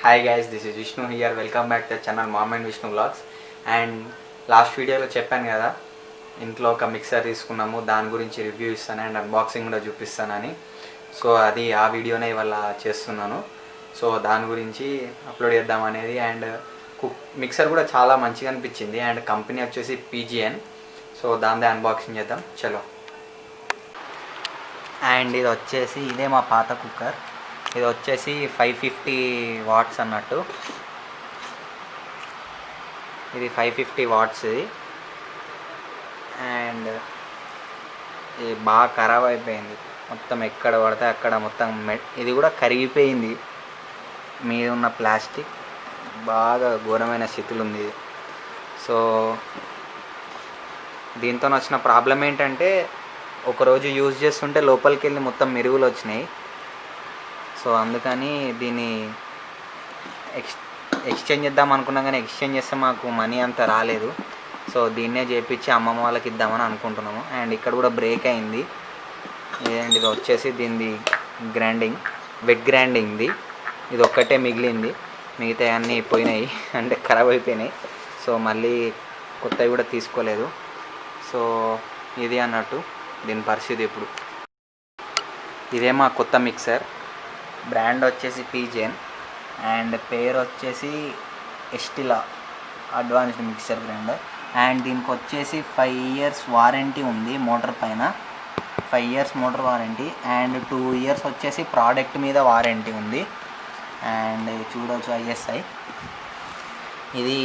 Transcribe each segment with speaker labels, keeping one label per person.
Speaker 1: Hi guys, this is Vishnu here. Welcome back to channel mom and Vishnu vlogs. And last వీడియోలో చెప్పాను కదా, ఇంట్లో ఒక మిక్సర్ తీసుకున్నాము, దాని గురించి రివ్యూ ఇస్తాను అండ్ అన్బాక్సింగ్ కూడా చూపిస్తానని. సో అది ఆ వీడియోనే ఇవాళ చేస్తున్నాను. సో దాని గురించి అప్లోడ్ చేద్దాం అనేది. అండ్ మిక్సర్ కూడా చాలా మంచిగా అనిపించింది. అండ్ కంపెనీ వచ్చేసి పీజీఎన్. సో దాని అన్బాక్సింగ్ చేద్దాం, చలో. అండ్ ఇది వచ్చేసి ఇదే మా పాత కుక్కర్. ఇది వచ్చేసి 550 వాట్స్ అన్నట్టు. ఇది 550 వాట్స్ ఇది. అండ్ ఇది బాగా ఖరాబ్ అయిపోయింది, మొత్తం ఎక్కడ పడితే అక్కడ మొత్తం ఇది కూడా కరిగిపోయింది. మీద ఉన్న ప్లాస్టిక్ బాగా ఘోరమైన స్థితిలో ఉంది. సో దీంతో వచ్చిన ప్రాబ్లం ఏంటంటే, ఒకరోజు యూజ్ చేస్తుంటే లోపలికి వెళ్ళి మొత్తం మెరుగులు వచ్చినాయి. సో అందుకని దీన్ని ఎక్స్చేంజ్ చేద్దాం అనుకున్నాం, కానీ ఎక్స్చేంజ్ చేస్తే మాకు మనీ అంత రాలేదు. సో దీన్నే చేయించి అమ్మమ్మ వాళ్ళకి ఇద్దామని అనుకుంటున్నాము. అండ్ ఇక్కడ కూడా బ్రేక్ అయింది. అండ్ ఇది వచ్చేసి దీనిది గ్రైండింగ్, వెట్ గ్రైండింగ్ది. ఇది ఒక్కటే మిగిలింది, మిగతా అన్నీ పోయినాయి అంటే ఖరాబ్ అయిపోయినాయి. సో మళ్ళీ కొత్తవి కూడా తీసుకోలేదు. సో ఇది అన్నట్టు దీని పరిస్థితి ఇప్పుడు. ఇదే మా కొత్త మిక్సర్. బ్రాండ్ వచ్చేసి పీజీఎన్ అండ్ పేరు వచ్చేసి ఎస్టిలా అడ్వాన్స్డ్ మిక్సర్ గ్రైండర్. అండ్ దీనికి వచ్చేసి 5 years వారంటీ ఉంది మోటార్ పైన. 5 years motor warranty and 2 years వచ్చేసి ప్రోడక్ట్ మీద వారంటీ ఉంది. అండ్ చూడవచ్చు ISI. ఇది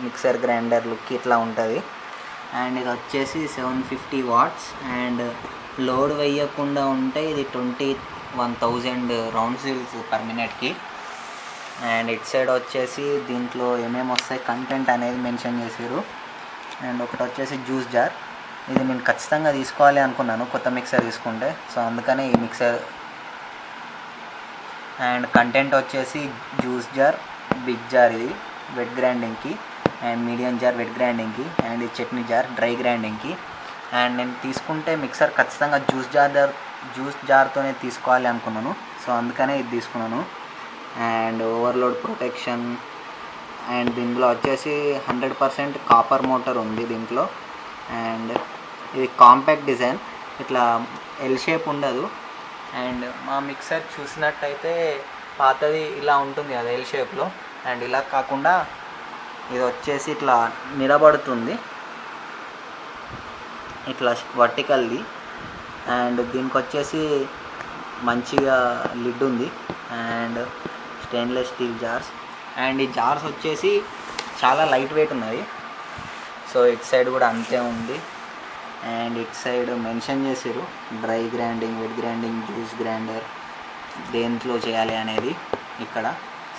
Speaker 1: మిక్సర్ గ్రైండర్ లుక్ ఇట్లా ఉంటుంది. అండ్ ఇది వచ్చేసి 750 వాట్స్. అండ్ లోడ్ వేయకుండా ఉంటే ఇది 21,000 రౌండ్స్ పర్ మినిట్కి. అండ్ ఇట్ సైడ్ వచ్చేసి దీంట్లో ఏమేమి వస్తాయి కంటెంట్ అనేది మెన్షన్ చేసారు. అండ్ ఒకటి వచ్చేసి జ్యూస్ జార్. ఇది నేను ఖచ్చితంగా తీసుకోవాలి అనుకున్నాను కొత్త మిక్సర్ తీసుకుంటే, సో అందుకనే ఈ మిక్సర్. అండ్ కంటెంట్ వచ్చేసి జ్యూస్ జార్, బిగ్ జార్ ఇది వెట్ గ్రైండింగ్కి, అండ్ మీడియం జార్ వెట్ గ్రైండింగ్కి, అండ్ ఇది చట్నీ జార్ డ్రై గ్రైండింగ్కి. అండ్ నేను తీసుకుంటే మిక్సర్ ఖచ్చితంగా జ్యూస్ జార్తోనే తీసుకోవాలి అనుకున్నాను. సో అందుకనే ఇది తీసుకున్నాను. And overload protection. అండ్ దీంట్లో వచ్చేసి 100% కాపర్ మోటార్ ఉంది దీంట్లో. అండ్ ఇది కాంపాక్ట్ డిజైన్, ఇట్లా ఎల్ షేప్ ఉండదు. అండ్ మా మిక్సర్ చూసినట్టయితే పాతది ఇలా ఉంటుంది అది ఎల్ షేప్లో. అండ్ ఇలా కాకుండా ఇది వచ్చేసి ఇట్లా నిలబడుతుంది, ఇట్లా వర్టికల్ది. అండ్ దీనికి వచ్చేసి మంచిగా లిడ్ ఉంది. And stainless steel jars. And ఈ జార్స్ వచ్చేసి చాలా లైట్ వెయిట్ ఉన్నది. సో ఇట్ సైడ్ కూడా అంతే ఉంది. అండ్ ఇట్ సైడ్ మెన్షన్ చేసారు dry grinding, wet grinding, juice grinder దేంట్లో చేయాలి అనేది ఇక్కడ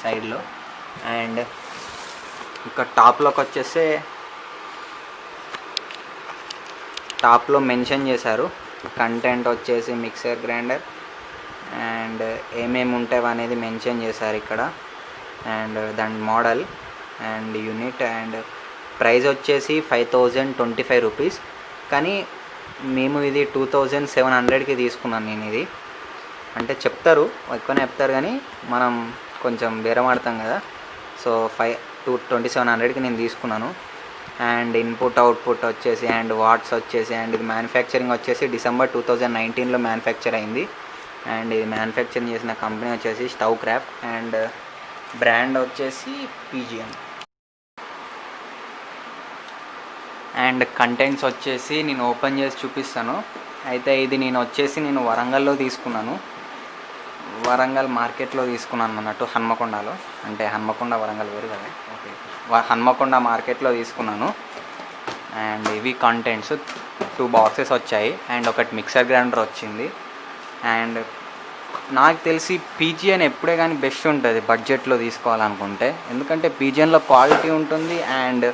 Speaker 1: సైడ్లో. అండ్ ఇక్కడ టాప్లో మెన్షన్ చేశారు కంటెంట్ వచ్చేసి మిక్సర్ గ్రైండర్ అండ్ ఏమేమి ఉంటాయి అనేది మెన్షన్ చేశారు ఇక్కడ. అండ్ దాని model and unit. And price వచ్చేసి 5,025 రూపీస్. కానీ మేము ఇది 2,700కి తీసుకున్నాను నేను. ఇది అంటే చెప్తారు ఎక్కువనే చెప్తారు, కానీ మనం కొంచెం బేరమాడతాం కదా. సో 2,700కి నేను తీసుకున్నాను. అండ్ ఇన్పుట్ అవుట్పుట్ వచ్చేసి అండ్ వాట్స్ వచ్చేసి. అండ్ ఇది మ్యానుఫ్యాక్చరింగ్ వచ్చేసి December 2019లో మ్యానుఫ్యాక్చర్ అయింది. అండ్ ఇది మ్యానుఫ్యాక్చరింగ్ చేసిన కంపెనీ వచ్చేసి స్టవ్ క్రాఫ్ట్. అండ్ బ్రాండ్ వచ్చేసి పీజీఎన్. అండ్ కంటెంట్స్ వచ్చేసి నేను ఓపెన్ చేసి చూపిస్తాను. అయితే ఇది నేను వరంగల్లో తీసుకున్నాను. వరంగల్ మార్కెట్లో తీసుకున్నాను అన్నట్టు, హన్మకొండలో. అంటే హన్మకొండ వరంగల్ వేరు కదా. ఓకే, హన్మకొండ మార్కెట్లో తీసుకున్నాను. అండ్ ఇవి కంటెంట్స్ 2 బాక్సెస్ వచ్చాయి. అండ్ ఒకటి మిక్సర్ గ్రైండర్ వచ్చింది. అండ్ నాకు తెలిసి పీజీఎన్ ఎప్పుడే కానీ బెస్ట్ ఉంటుంది బడ్జెట్లో తీసుకోవాలనుకుంటే, ఎందుకంటే పీజీఎన్లో క్వాలిటీ ఉంటుంది. అండ్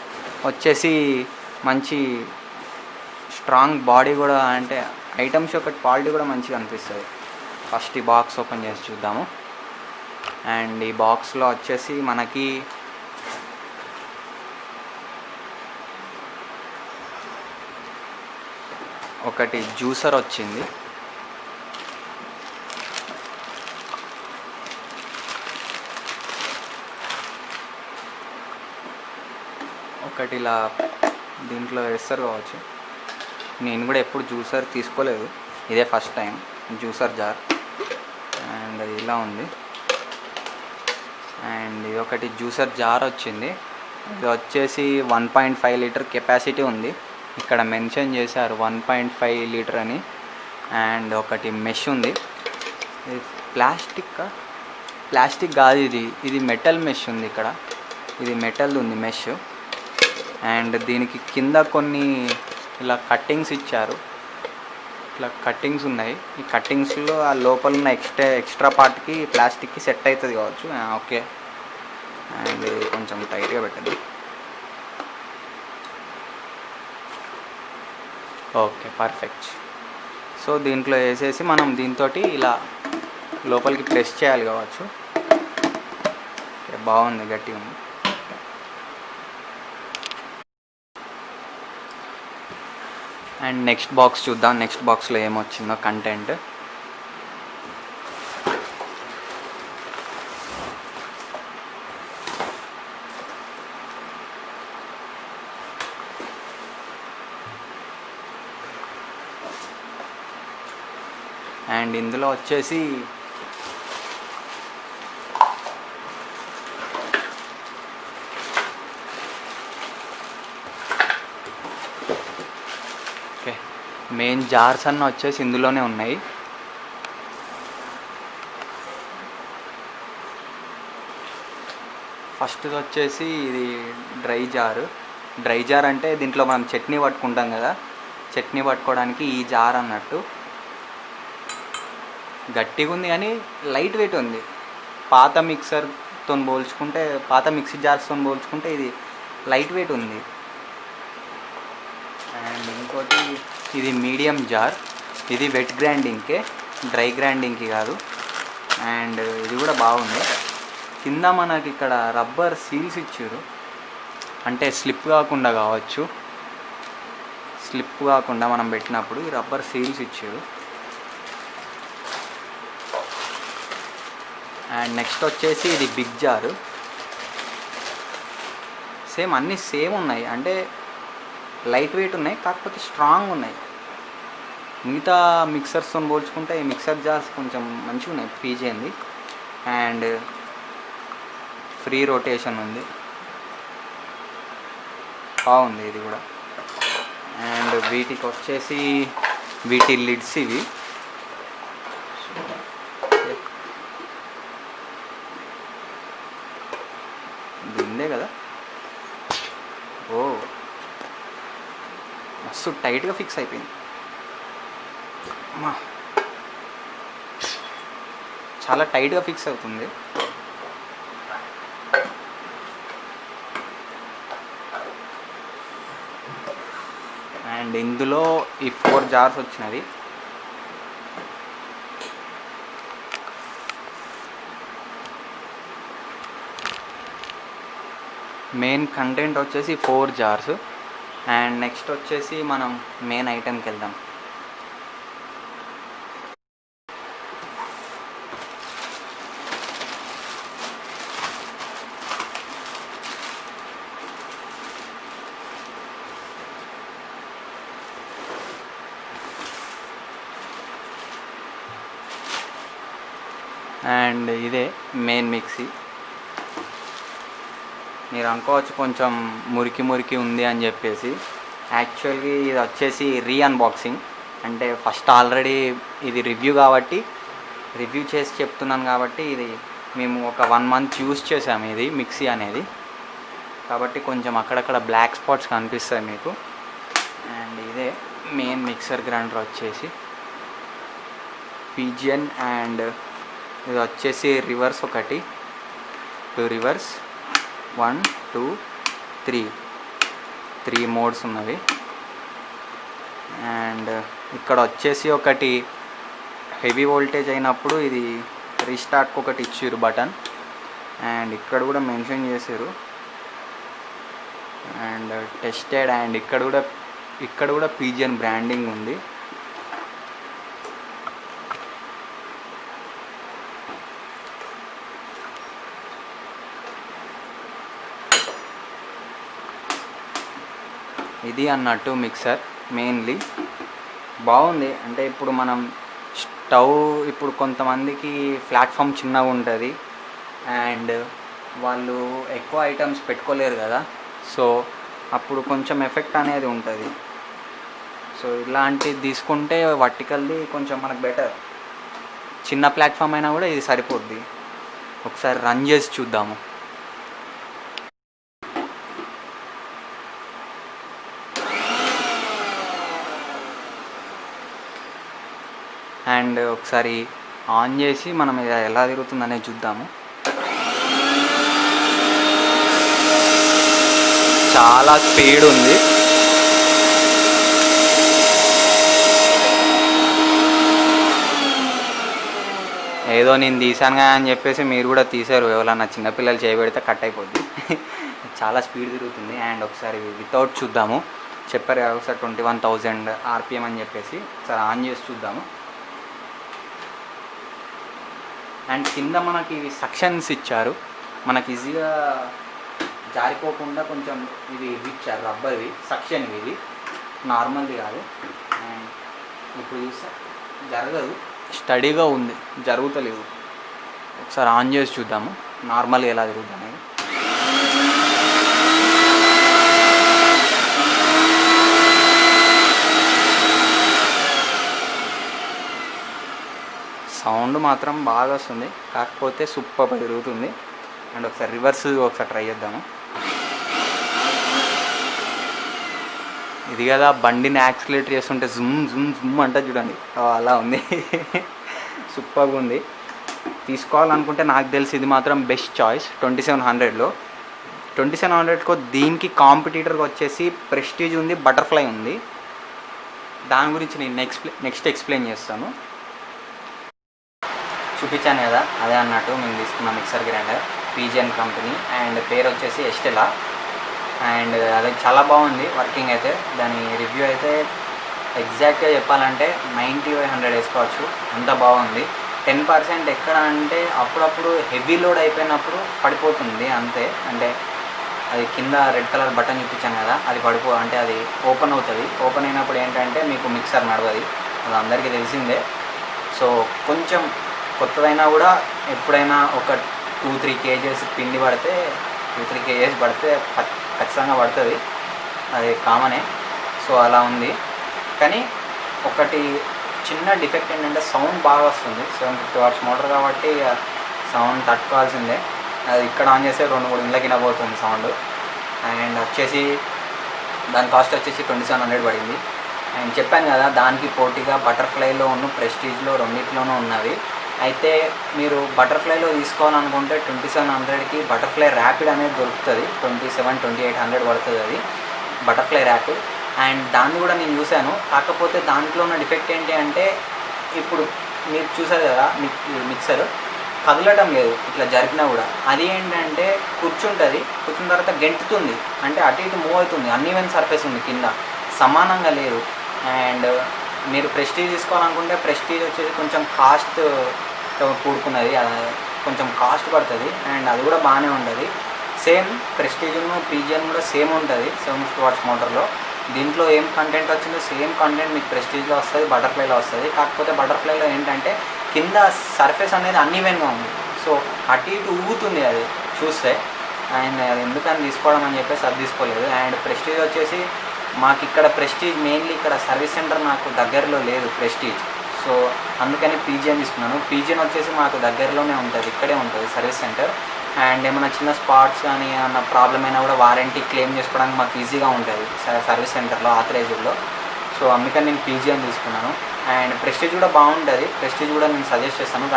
Speaker 1: వచ్చేసి మంచి స్ట్రాంగ్ బాడీ కూడా, అంటే ఐటమ్స్ యొక్క క్వాలిటీ కూడా మంచిగా అనిపిస్తుంది. ఫస్ట్ ఈ బాక్స్ ఓపెన్ చేసి చూద్దాము. అండ్ ఈ బాక్స్లో వచ్చేసి మనకి ఒకటి జ్యూసర్ వచ్చింది. ఒకటి ఇలా దీంట్లో వేస్తారు కావచ్చు. నేను కూడా ఎప్పుడు జ్యూసర్ తీసుకోలేదు, ఇదే first time juicer jar. And ఇలా ఉంది. అండ్ ఇది ఒకటి జ్యూసర్ జార్ వచ్చింది. ఇది వచ్చేసి 1.5 లీటర్ కెపాసిటీ ఉంది, ఇక్కడ మెన్షన్ చేశారు 1.5 లీటర్ అని. అండ్ ఒకటి మెష్ ఉంది. ఇది ప్లాస్టిక్ కాదు, ఇది మెటల్ మెష్ ఉంది. ఇక్కడ ఇది మెటల్ ఉంది మెష్. అండ్ దీనికి కింద కొన్ని ఇలా కట్టింగ్స్ ఇచ్చారు, ఇట్లా కట్టింగ్స్ ఉన్నాయి. ఈ కట్టింగ్స్లో ఆ లోపల ఉన్న ఎక్స్ట్రా పార్ట్కి ప్లాస్టిక్కి సెట్ అవుతుంది కావచ్చు. ఓకే. అండ్ ఇది కొంచెం టైట్గా పెట్టండి. Okay, perfect. సో దీంట్లో వేసేసి మనం దీంతో ఇలా లోపలికి ప్రెస్ చేయాలి కావచ్చు. బాగుంది, గట్టిగా ఉంది. అండ్ నెక్స్ట్ బాక్స్ చూద్దాం, నెక్స్ట్ బాక్స్లో ఏమొచ్చిందో కంటెంట్. అండ్ ఇందులో వచ్చేసి మెయిన్ జార్స్ అన్న వచ్చేసి ఇందులోనే ఉన్నాయి. ఫస్ట్ది వచ్చేసి ఇది డ్రై జార్ అంటే దీంట్లో మనం చట్నీ పట్టుకుంటాం కదా, చట్నీ పట్టుకోవడానికి ఈ జార్ అన్నట్టు. గట్టిగా ఉంది కానీ లైట్ వెయిట్ ఉంది. పాత మిక్సీ జార్స్తో పోల్చుకుంటే ఇది లైట్ వెయిట్ ఉంది. అండ్ ఇంకోటి ఇది మీడియం జార్, ఇది వెట్ గ్రైండింగ్కే, డ్రై గ్రైండింగ్కి కాదు. అండ్ ఇది కూడా బాగుంది. కింద మనకి ఇక్కడ రబ్బర్ సీల్స్ ఇచ్చారు, అంటే స్లిప్ కాకుండా కావచ్చు, స్లిప్ కాకుండా మనం పెట్టినప్పుడు ఈ రబ్బర్ సీల్స్ ఇచ్చారు. అండ్ నెక్స్ట్ వచ్చేసి ఇది బిగ్ జారు. సేమ్ అన్నీ సేమ్ ఉన్నాయి, అంటే లైట్ వెయిట్ ఉన్నాయి, కాకపోతే స్ట్రాంగ్ ఉన్నాయి. మిగతా మిక్సర్స్తో పోల్చుకుంటే ఈ మిక్సర్ జార్స్ కొంచెం మంచిగా ఉన్నాయి, పీజేంది. అండ్ ఫ్రీ రొటేషన్ ఉంది, బాగుంది ఇది కూడా. అండ్ వీటికి వచ్చేసి వీటి లిడ్స్ ఇవి. దీందే కదా. ఓ, మస్తు టైట్గా ఫిక్స్ అయిపోయింది. చాలా టైట్గా ఫిక్స్ అవుతుంది. అండ్ ఇందులో ఈ 4 జార్స్ వచ్చినది. మెయిన్ కంటెంట్ వచ్చేసి 4 జార్స్. అండ్ నెక్స్ట్ వచ్చేసి మనం మెయిన్ ఐటెంకి వెళ్దాం. అండ్ ఇదే మెయిన్ మిక్సీ. మీరు అనుకోవచ్చు కొంచెం మురికి ఉంది అని చెప్పేసి. యాక్చువల్లీ ఇది వచ్చేసి అన్బాక్సింగ్, అంటే ఫస్ట్ ఆల్రెడీ ఇది రివ్యూ కాబట్టి రివ్యూ చేసి చెప్తున్నాను కాబట్టి ఇది మేము ఒక 1 మంత్ యూజ్ చేసాము ఇది మిక్సీ అనేది, కాబట్టి కొంచెం అక్కడక్కడ బ్లాక్ స్పాట్స్ కనిపిస్తాయి మీకు. అండ్ ఇదే మెయిన్ మిక్సర్ గ్రైండర్ వచ్చేసి పిజియన్. అండ్ ఇది వచ్చేసి రివర్స్, ఒకటి 2 రివర్స్, 1 2 3 మోడ్స్ ఉన్నవి. అండ్ ఇక్కడ వచ్చేసి ఒకటి హెవీ వోల్టేజ్ అయినప్పుడు ఇది రీస్టార్ట్కి ఒకటి ఇచ్చారు బటన్. అండ్ ఇక్కడ కూడా మెన్షన్ చేశారు. And tested. అండ్ ఇక్కడ కూడా పిజియన్ బ్రాండింగ్ ఉంది. ఇది అన్నట్టు మిక్సర్ మెయిన్లీ బాగుంది. అంటే ఇప్పుడు మనం స్టవ్ ఇప్పుడు కొంతమందికి ప్లాట్ఫామ్ చిన్నగా ఉంటుంది అండ్ వాళ్ళు ఎక్కువ ఐటమ్స్ పెట్టుకోలేరు కదా, సో అప్పుడు కొంచెం ఎఫెక్ట్ అనేది ఉంటుంది. సో ఇలాంటిది తీసుకుంటే వర్టికల్ది కొంచెం మనకు బెటర్. చిన్న ప్లాట్ఫామ్ అయినా కూడా ఇది సరిపోద్ది. ఒకసారి రన్ చేసి చూద్దాము. అండ్ ఒకసారి ఆన్ చేసి మనం ఇది ఎలా తిరుగుతుందనేది చూద్దాము. చాలా స్పీడ్ ఉంది. ఏదో నేను తీసాను కదా అని చెప్పేసి మీరు కూడా తీసారు, ఎవరన్నా చిన్నపిల్లలు చేయబెడితే కట్ అయిపోద్ది. చాలా స్పీడ్ తిరుగుతుంది. అండ్ ఒకసారి వితౌట్ చూద్దాము. చెప్పారు కదా ఒకసారి 21,000 RPM అని చెప్పేసి, ఒకసారి ఆన్ చేసి చూద్దాము. అండ్ కింద మనకి ఇవి సక్షన్స్ ఇచ్చారు, మనకి ఈజీగా జారిపోకుండా కొంచెం ఇవి ఇచ్చారు, రబ్బర్వి సక్షన్ ఇవి, నార్మల్ది కాదు. అండ్ ఇప్పుడు చూస్తే జరగదు, స్టడీగా ఉంది, జరుగుతలేదు. ఒకసారి ఆన్ చేసి చూద్దాము నార్మల్గా ఎలా తిరుగుతుంది అనేది. సౌండ్ మాత్రం బాగా వస్తుంది, కాకపోతే సూపర్ తిరుగుతుంది. అండ్ ఒకసారి రివర్స్ ఒకసారి ట్రై చేద్దాము. ఇది కదా బండిని యాక్సిలేటర్ చేస్తుంటే జుమ్ జుమ్ జుమ్ అంటే చూడండి, అలా ఉంది. సూపర్గా ఉంది. తీసుకోవాలనుకుంటే నాకు తెలిసి ఇది మాత్రం బెస్ట్ చాయిస్ 2700లో. 2700కో దీనికి కాంపిటీటర్గా వచ్చేసి ప్రెస్టీజ్ ఉంది, బటర్ఫ్లై ఉంది. దాని గురించి నేను నెక్స్ట్ ఎక్స్ప్లెయిన్ చేస్తాను. చూపించాను కదా అదే అన్నట్టు మేము తీసుకున్న mixer grinder pigeon company and పేరు వచ్చేసి ఎస్టెలా. అండ్ అది చాలా బాగుంది వర్కింగ్ అయితే. దాని రివ్యూ అయితే ఎగ్జాక్ట్గా చెప్పాలంటే 90/100 వేసుకోవచ్చు, అంత బాగుంది. 10% ఎక్కడ అంటే అప్పుడప్పుడు హెవీ లోడ్ అయిపోయినప్పుడు పడిపోతుంది అంతే. అంటే అది కింద రెడ్ కలర్ బటన్ చూపించాను కదా, అది అంటే అది ఓపెన్ అవుతుంది. ఓపెన్ అయినప్పుడు ఏంటంటే మీకు మిక్సర్ నడవది, అది అందరికీ తెలిసిందే. సో కొంచెం కొత్తదైనా కూడా ఎప్పుడైనా ఒక 2-3 kgs పిండి పడితే 2-3 kgs పడితే ఖచ్చితంగా పడుతుంది, అది కామనే. సో అలా ఉంది. కానీ ఒకటి చిన్న డిఫెక్ట్ ఏంటంటే సౌండ్ బాగా వస్తుంది. 750 watts మోటార్ కాబట్టి సౌండ్ తట్టుకోవాల్సిందే. అది ఇక్కడ ఆన్ చేస్తే 2-3 ఇండ్లకి పోతుంది సౌండ్. అండ్ వచ్చేసి దాని కాస్ట్ వచ్చేసి 2700 పడింది. అండ్ చెప్పాను కదా దానికి పోటీగా బటర్ఫ్లైలో ఉన్న ప్రెస్టీజ్లో రెండింటిలోనూ ఉన్నవి. అయితే మీరు బటర్ఫ్లైలో తీసుకోవాలనుకుంటే 2700కి బటర్ఫ్లై ర్యాపిడ్ అనేది దొరుకుతుంది. 2700-2800 పడుతుంది అది బటర్ఫ్లై ర్యాపిడ్. అండ్ దాన్ని కూడా నేను చూశాను. కాకపోతే దాంట్లో ఉన్న డిఫెక్ట్ ఏంటి అంటే ఇప్పుడు మీరు చూసారు కదా మిక్సర్ కదలడం లేదు, ఇట్లా జరిపినా కూడా. అది ఏంటంటే కూర్చుంటుంది, కూర్చున్న తర్వాత గెంటుతుంది, అంటే అటు ఇటు మూవ్ అవుతుంది. అన్ఈవెన్ సర్ఫేస్ ఉంది, కింద సమానంగా లేదు. అండ్ మీరు ప్రెస్టీజ్ తీసుకోవాలనుకుంటే ప్రెస్టీజ్ వచ్చేసి కొంచెం కాస్ట్ కూడుకున్నది, కొంచెం కాస్ట్ పడుతుంది. అండ్ అది కూడా బాగానే ఉంటుంది. సేమ్ ప్రెస్టీజ్ను పీజియన్ కూడా సేమ్ ఉంటుంది 750 watts మోటార్లో. దీంట్లో ఏం కంటెంట్ వచ్చిందో సేమ్ కంటెంట్ మీకు ప్రెస్టీజ్లో వస్తుంది, బటర్ఫ్లైలో వస్తుంది. కాకపోతే బటర్ఫ్లైలో ఏంటంటే కింద సర్ఫేస్ అనేది అన్ఈవెన్గా ఉంది, సో అటు ఇటు ఊగుతుంది అది చూస్తే. అండ్ అది ఎందుకని తీసుకోవడం అని చెప్పేసి అది తీసుకోలేదు. అండ్ ప్రెస్టీజ్ వచ్చేసి మాకు ఇక్కడ ప్రెస్టీజ్ మెయిన్లీ ఇక్కడ సర్వీస్ సెంటర్ నాకు దగ్గరలో లేదు ప్రెస్టీజ్, సో అందుకని పీజియన్ తీసుకున్నాను. పీజియన్ వచ్చేసి మాకు దగ్గరలోనే ఉంటుంది, ఇక్కడే ఉంటుంది సర్వీస్ సెంటర్. అండ్ ఏమైనా చిన్న స్పాట్స్ కానీ ఏమన్నా ప్రాబ్లం అయినా కూడా వారంటీ క్లెయిమ్ చేసుకోవడానికి మాకు ఈజీగా ఉంటుంది సర్వీస్ సెంటర్లో, ఆథరైజ్డ్లో. సో అందుకని నేను పీజియన్ తీసుకున్నాను. అండ్ ప్రెస్టీజ్ కూడా బాగుంటుంది, ప్రెస్టీజ్ కూడా నేను సజెస్ట్ చేస్తాను.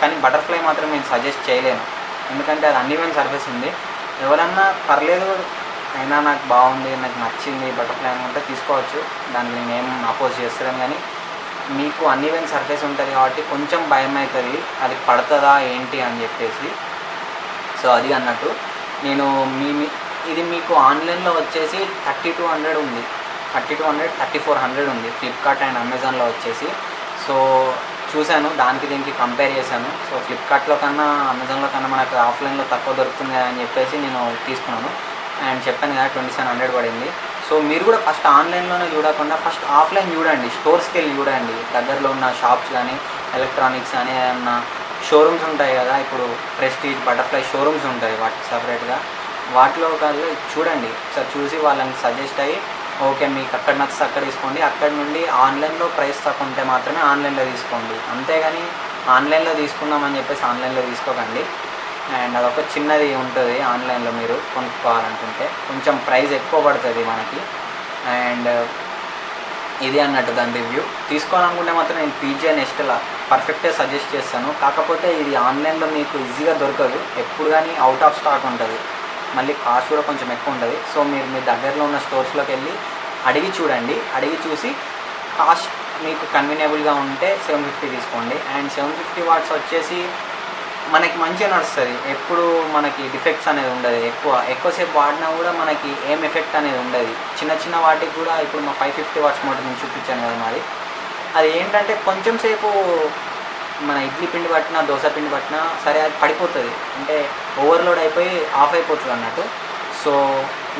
Speaker 1: కానీ బటర్ఫ్లై మాత్రం నేను సజెస్ట్ చేయలేను, ఎందుకంటే అది అన్ఈవెన్ సర్ఫేస్ ఉంది. ఎవరన్నా పర్లేదు అయినా నాకు బాగుంది, నాకు నచ్చింది బటర్ఫ్లై అనుకుంటే తీసుకోవచ్చు, దానికి నేను ఏం అపోజ్ చేస్తాను. కానీ మీకు అన్ఈవెన్ సర్ఫేస్ ఉంటుంది కాబట్టి కొంచెం భయం అవుతుంది అది పడుతుందా ఏంటి అని చెప్పేసి. సో అది అన్నట్టు నేను ఇది మీకు ఆన్లైన్లో వచ్చేసి 3200 ఉంది, 3400 ఉంది ఫ్లిప్కార్ట్ అండ్ అమెజాన్లో వచ్చేసి. సో చూశాను, దానికి దీనికి కంపేర్ చేశాను. సో ఫ్లిప్కార్ట్లో కన్నా అమెజాన్లో కన్నా మనకు ఆఫ్లైన్లో తక్కువ దొరుకుతుంది అని చెప్పేసి నేను తీసుకున్నాను. అండ్ చెప్పాను కదా 2700 పడింది. సో సో మీరు కూడా ఫస్ట్ ఆన్లైన్లోనే చూడకుండా ఫస్ట్ ఆఫ్లైన్ చూడండి, స్టోర్స్కి వెళ్ళి చూడండి, దగ్గరలో ఉన్న షాప్స్ కానీ ఎలక్ట్రానిక్స్ కానీ ఏమన్నా షోరూమ్స్ ఉంటాయి కదా, ఇప్పుడు ప్రెస్టీజ్ బటర్ఫ్లై షోరూమ్స్ ఉంటాయి వాటికి సపరేట్గా, వాటిలో కాదు చూడండి. ఒకసారి చూసి వాళ్ళని సజెస్ట్ అయ్యి ఓకే మీకు అక్కడ నచ్చితే అక్కడ తీసుకోండి, అక్కడ నుండి ఆన్లైన్లో ప్రైస్ తక్కువ ఉంటే మాత్రమే ఆన్లైన్లో తీసుకోండి. అంతేగాని ఆన్లైన్లో తీసుకుందామని చెప్పేసి ఆన్లైన్లో తీసుకోకండి. అండ్ అదొక చిన్నది ఉంటుంది ఆన్లైన్లో మీరు కొనుక్కోవాలనుకుంటే, కొంచెం ప్రైస్ ఎక్కువ పడుతుంది మనకి. అండ్ ఇది అన్నట్టు దాని రివ్యూ. తీసుకోవాలనుకుంటే మాత్రం నేను పీజే నెస్ట్లా పర్ఫెక్ట్గా సజెస్ట్ చేస్తాను. కాకపోతే ఇది ఆన్లైన్లో మీకు ఈజీగా దొరకదు, ఎప్పుడు కానీ అవుట్ ఆఫ్ స్టాక్ ఉంటుంది, మళ్ళీ కాస్ట్ కూడా కొంచెం ఎక్కువ ఉంటుంది. సో మీరు మీ దగ్గరలో ఉన్న స్టోర్స్లోకి వెళ్ళి అడిగి చూడండి, అడిగి చూసి కాస్ట్ మీకు కన్వీనియబుల్గా ఉంటే 750 తీసుకోండి. అండ్ 750 వాట్స్ వచ్చేసి మనకి మంచిగా నడుస్తుంది, ఎప్పుడు మనకి డిఫెక్ట్స్ అనేది ఉండదు, ఎక్కువసేపు వాడినా కూడా మనకి ఏం ఎఫెక్ట్ అనేది ఉండదు. చిన్న చిన్న వాటికి కూడా ఇప్పుడు మా 550 వాట్స్ మోటార్ నేను చూపించాను కదా మాది, అది ఏంటంటే కొంచెం సేపు మన ఇడ్లీ పిండి పట్టినా దోశ పిండి పట్టినా సరే అది పడిపోతుంది, అంటే ఓవర్లోడ్ అయిపోయి ఆఫ్ అయిపోతుంది అన్నట్టు. సో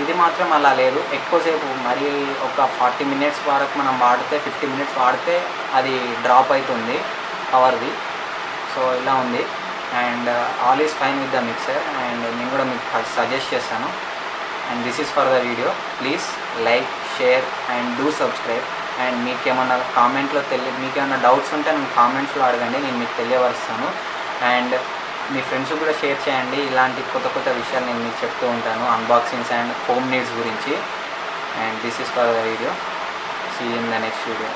Speaker 1: ఇది మాత్రం అలా లేదు, ఎక్కువసేపు మరి ఒక 40 మినిట్స్ వరకు మనం వాడితే 50 మినిట్స్ వాడితే అది డ్రాప్ అవుతుంది పవర్ది. సో ఇలా ఉంది. And all is fine with the mixer. And నేను కూడా మీకు సజెస్ట్ చేస్తాను. And this is for the video. Please like, share and do subscribe. And మీకు ఏమన్నా కామెంట్లో మీకు ఏమైనా డౌట్స్ ఉంటే నేను కామెంట్స్లో అడగండి, నేను మీకు తెలియవరుస్తాను. అండ్ మీ ఫ్రెండ్స్ కూడా షేర్ చేయండి, ఇలాంటి కొత్త కొత్త విషయాలు నేను మీకు చెప్తూ ఉంటాను, అన్బాక్సింగ్స్ అండ్ హోమ్ నీడ్స్ గురించి. And this is for the video. See in the next video.